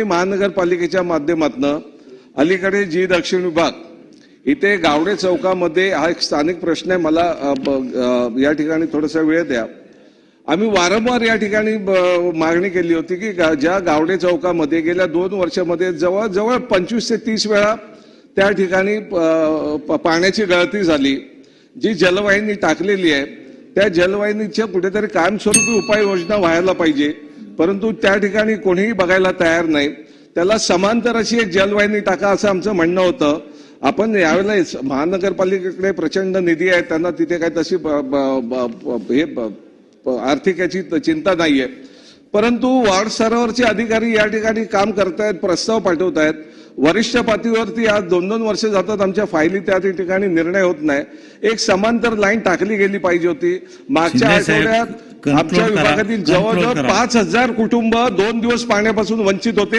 महानगरपालिकेच्या माध्यमातून अलीकडे जी दक्षिण विभाग इथे गावडे चौकामध्ये हा एक स्थानिक प्रश्न आहे। मला या ठिकाणी थोडासा वेळ द्या। आम्ही वारंवार या ठिकाणी मागणी केली होती की ज्या गावडे चौकामध्ये गेल्या 2 वर्षांमध्ये जवळजवळ 25 ते 30 वेळा त्या ठिकाणी पाण्याची गळती झाली। जी जलवाहिनी टाकलेली आहे त्या जलवाहिनीच्या कुठेतरी कायमस्वरूपी उपाययोजना व्हायला पाहिजे, परंतु त्या ठिकाणी कोणीही बघायला तयार नाही। त्याला समांतर अशी एक जलवाहिनी टाका असं आमचं म्हणणं होतं। आपण यावेळेला महानगरपालिकेकडे प्रचंड निधी आहे, त्यांना तिथे काही तशी आर्थिक याची चिंता नाहीये, परंतु वार्ड स्तरावरचे अधिकारी या ठिकाणी काम करतायत, प्रस्ताव पाठवतायत। वरिष्ठ पातळीवरती आज 2-2 वर्ष जातात, आमच्या फायली त्या ठिकाणी निर्णय होत नाही। एक समांतर लाईन टाकली गेली पाहिजे होती। मागच्या आठवड्यात आमच्या विभागातील जवळजवळ 5000 कुटुंब 2 दिवस पाण्यापासून वंचित होते।